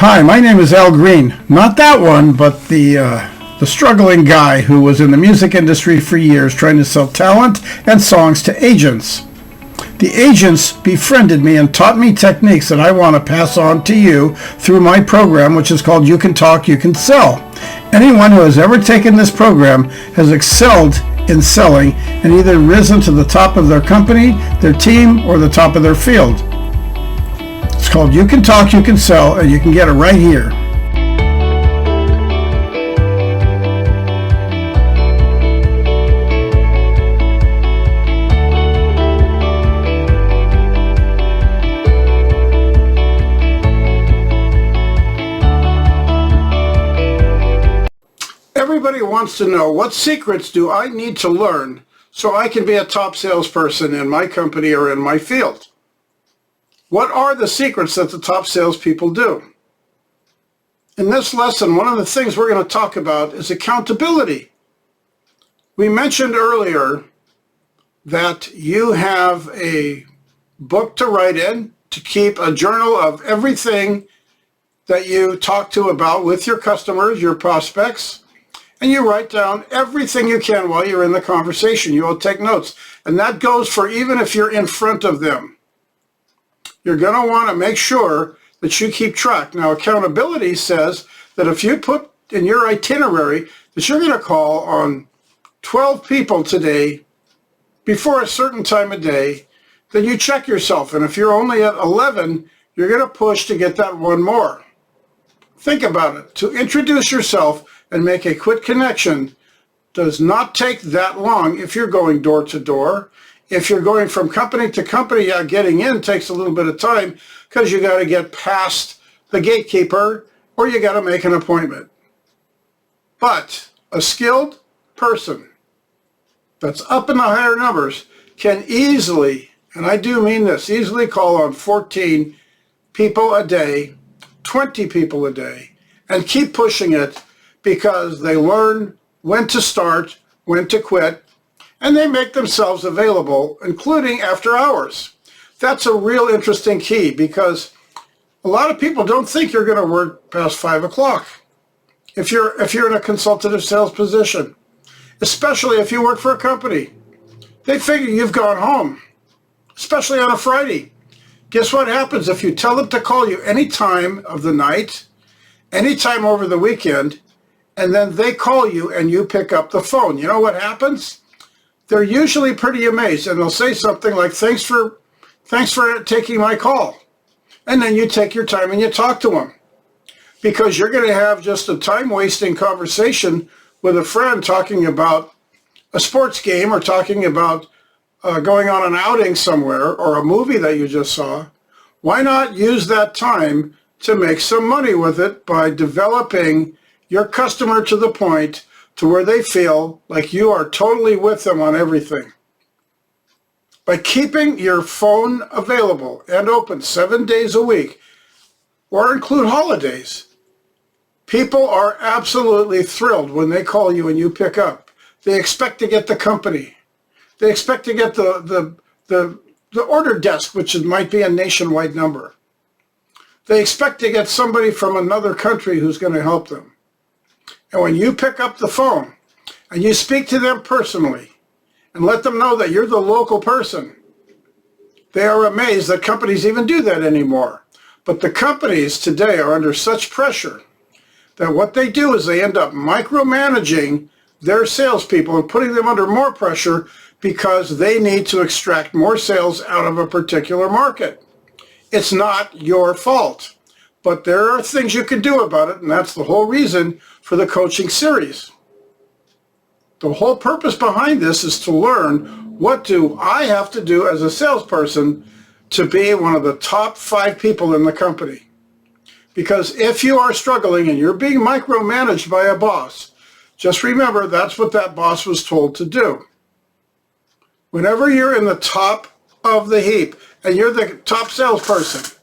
Hi, my name is Al Green. Not that one, but the struggling guy who was in the music industry for years trying to sell talent and songs to agents. The agents befriended me and taught me techniques that I want to pass on to you through my program, which is called You Can Talk, You Can Sell. Anyone who has ever taken this program has excelled in selling and either risen to the top of their company, their team, or the top of their field. It's called You Can Talk, You Can Sell, and you can get it right here. Everybody wants to know, what secrets do I need to learn so I can be a top salesperson in my company or in my field? What are the secrets that the top salespeople do? In this lesson, one of the things we're going to talk about is accountability. We mentioned earlier that you have a book to write in, to keep a journal of everything that you talk to about with your customers, your prospects, and you write down everything you can while you're in the conversation. You will take notes, and that goes for even if you're in front of them. You're going to want to make sure that you keep track. Now, accountability says that if you put in your itinerary that you're going to call on 12 people today before a certain time of day, then you check yourself. And if you're only at 11, you're going to push to get that one more. Think about it. To introduce yourself and make a quick connection does not take that long if you're going door to door. If you're going from company to company, getting in takes a little bit of time because you got to get past the gatekeeper or you got to make an appointment. But a skilled person that's up in the higher numbers can easily, and I do mean this, easily call on 14 people a day, 20 people a day, and keep pushing it because they learn when to start, when to quit, and they make themselves available, including after hours. That's a real interesting key because a lot of people don't think you're going to work past 5 o'clock if you're in a consultative sales position, especially if you work for a company. They figure you've gone home, especially on a Friday. Guess what happens if you tell them to call you any time of the night, any time over the weekend, and then they call you and you pick up the phone? You know what happens? They're usually pretty amazed, and they'll say something like, thanks for taking my call. And then you take your time and you talk to them. Because you're going to have just a time-wasting conversation with a friend talking about a sports game or talking about going on an outing somewhere or a movie that you just saw. Why not use that time to make some money with it by developing your customer to the point to where they feel like you are totally with them on everything? By keeping your phone available and open 7 days a week, or include holidays, people are absolutely thrilled when they call you and you pick up. They expect to get the company. They expect to get the order desk, which might be a nationwide number. They expect to get somebody from another country who's going to help them. And when you pick up the phone and you speak to them personally and let them know that you're the local person, they are amazed that companies even do that anymore. But the companies today are under such pressure that what they do is they end up micromanaging their salespeople and putting them under more pressure because they need to extract more sales out of a particular market. It's not your fault. But there are things you can do about it, and that's the whole reason for the coaching series. The whole purpose behind this is to learn, what do I have to do as a salesperson to be one of the top 5 people in the company? Because if you are struggling and you're being micromanaged by a boss, just remember that's what that boss was told to do. Whenever you're in the top of the heap and you're the top salesperson,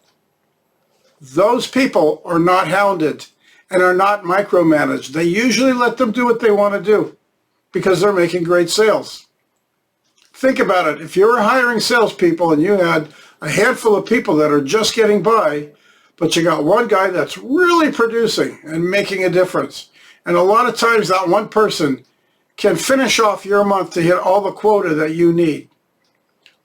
those people are not hounded and are not micromanaged. They usually let them do what they want to do because they're making great sales. Think about it. If you were hiring salespeople and you had a handful of people that are just getting by, but you got one guy that's really producing and making a difference. And a lot of times that one person can finish off your month to hit all the quota that you need.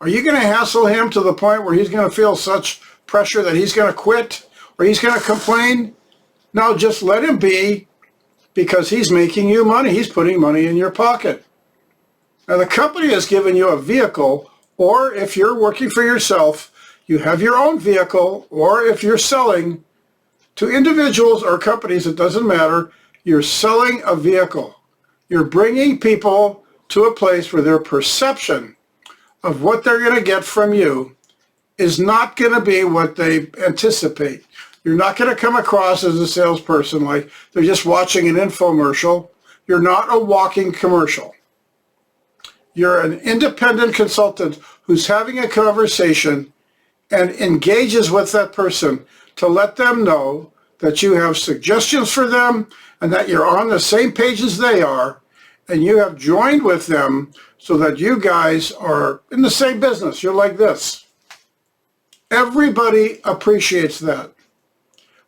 Are you going to hassle him to the point where he's going to feel such pressure that he's going to quit or he's going to complain? No, just let him be, because he's making you money. He's putting money in your pocket. Now, the company has given you a vehicle, or if you're working for yourself, you have your own vehicle, or if you're selling to individuals or companies, it doesn't matter, you're selling a vehicle. You're bringing people to a place where their perception of what they're going to get from you is not going to be what they anticipate. You're not going to come across as a salesperson like they're just watching an infomercial. You're not a walking commercial. You're an independent consultant who's having a conversation and engages with that person to let them know that you have suggestions for them and that you're on the same page as they are, and you have joined with them so that you guys are in the same business. You're like this. Everybody appreciates that.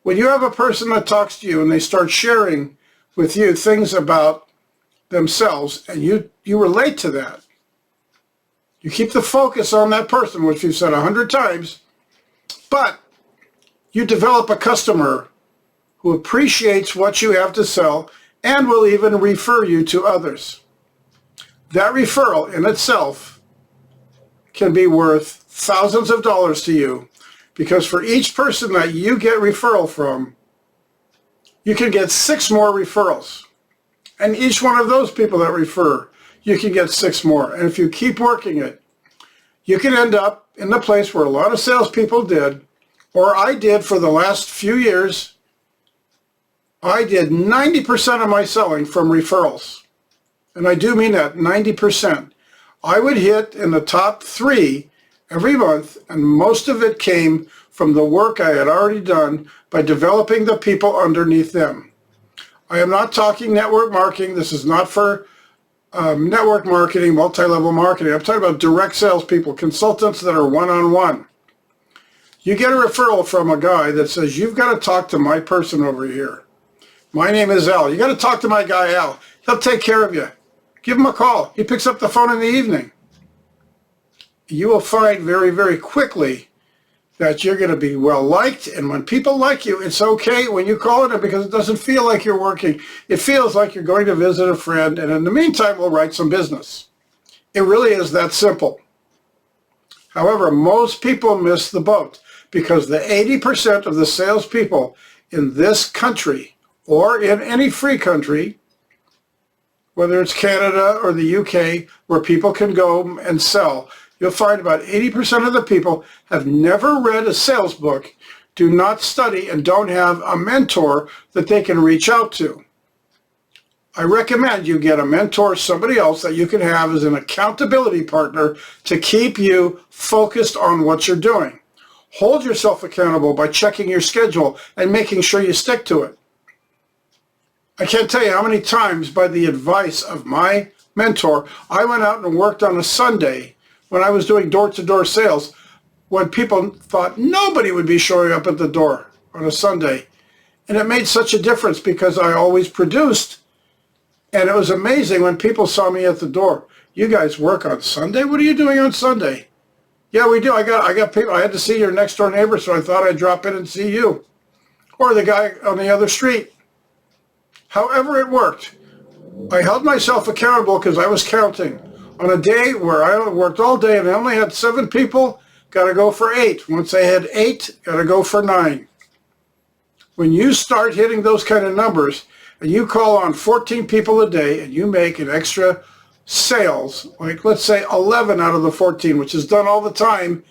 When you have a person that talks to you and they start sharing with you things about themselves and you relate to that, you keep the focus on that person, which we've said 100 times, but you develop a customer who appreciates what you have to sell and will even refer you to others. That referral in itself can be worth thousands of dollars to you, because for each person that you get referral from, you can get 6 more referrals. And each one of those people that refer, you can get 6 more. And if you keep working it, you can end up in the place where a lot of salespeople did, or I did for the last few years. I did 90% of my selling from referrals. And I do mean that, 90%. I would hit in the top 3 every month, and most of it came from the work I had already done by developing the people underneath them. I am not talking network marketing. This is not for network marketing, multi-level marketing. I'm talking about direct salespeople, consultants that are one-on-one. You get a referral from a guy that says, you've got to talk to my person over here. My name is Al. You got to talk to my guy Al. He'll take care of you. Give him a call. He picks up the phone in the evening. You will find very, very quickly that you're going to be well liked. And when people like you, it's okay when you call them, because it doesn't feel like you're working. It feels like you're going to visit a friend. And in the meantime, we'll write some business. It really is that simple. However, most people miss the boat, because the 80% of the salespeople in this country, or in any free country, whether it's Canada or the UK, where people can go and sell, you'll find about 80% of the people have never read a sales book, do not study, and don't have a mentor that they can reach out to. I recommend you get a mentor, somebody else that you can have as an accountability partner to keep you focused on what you're doing. Hold yourself accountable by checking your schedule and making sure you stick to it. I can't tell you how many times, by the advice of my mentor, I went out and worked on a Sunday when I was doing door-to-door sales, when people thought nobody would be showing up at the door on a Sunday. And it made such a difference, because I always produced. And it was amazing when people saw me at the door. You guys work on Sunday? What are you doing on Sunday? Yeah, we do. I got people. I had to see your next door neighbor, so I thought I'd drop in and see you. Or the guy on the other street. However it worked, I held myself accountable, because I was counting. On a day where I worked all day and I only had 7 people, got to go for 8. Once I had 8, got to go for 9. When you start hitting those kind of numbers, and you call on 14 people a day, and you make an extra sales, like let's say 11 out of the 14, which is done all the time,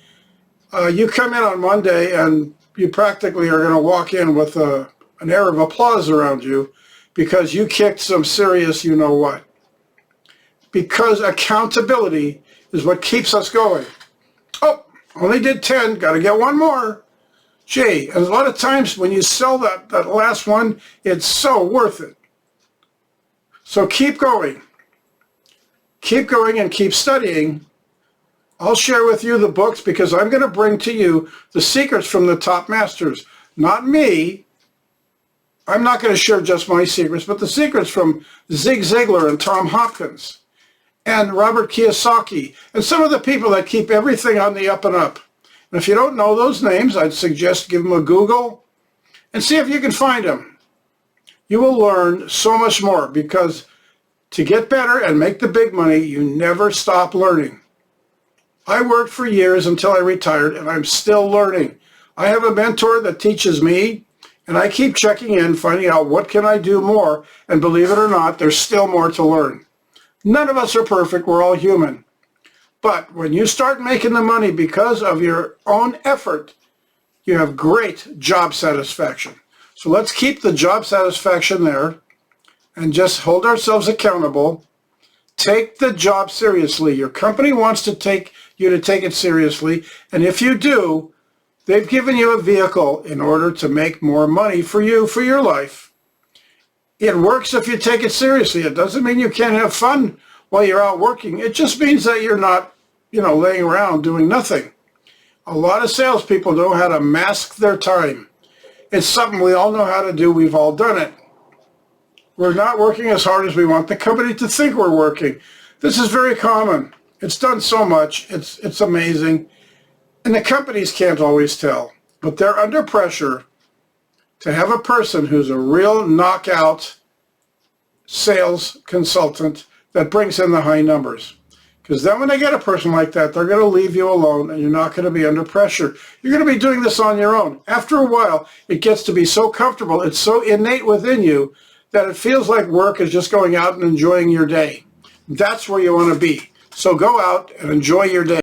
you come in on Monday and you practically are going to walk in with an air of applause around you, because you kicked some serious you-know-what. Because accountability is what keeps us going. Oh, only did 10, got to get 1 more. Gee, and a lot of times when you sell that last one, it's so worth it. So keep going. Keep going and keep studying. I'll share with you the books, because I'm going to bring to you the secrets from the top masters. Not me. I'm not going to share just my secrets, but the secrets from Zig Ziglar and Tom Hopkins and Robert Kiyosaki and some of the people that keep everything on the up and up. And if you don't know those names, I'd suggest give them a Google and see if you can find them. You will learn so much more, because to get better and make the big money, you never stop learning. I worked for years until I retired, and I'm still learning. I have a mentor that teaches me, and I keep checking in, finding out what can I do more, and believe it or not, there's still more to learn. None of us are perfect, we're all human. But when you start making the money because of your own effort, you have great job satisfaction. So let's keep the job satisfaction there and just hold ourselves accountable. Take the job seriously. Your company wants to take you to take it seriously, and if you do, they've given you a vehicle in order to make more money for you, for your life. It works if you take it seriously. It doesn't mean you can't have fun while you're out working. It just means that you're not, laying around doing nothing. A lot of salespeople know how to mask their time. It's something we all know how to do. We've all done it. We're not working as hard as we want the company to think we're working. This is very common. It's done so much. It's amazing. And the companies can't always tell, but they're under pressure to have a person who's a real knockout sales consultant that brings in the high numbers. Because then when they get a person like that, they're going to leave you alone, and you're not going to be under pressure. You're going to be doing this on your own. After a while, it gets to be so comfortable, it's so innate within you, that it feels like work is just going out and enjoying your day. That's where you want to be. So go out and enjoy your day.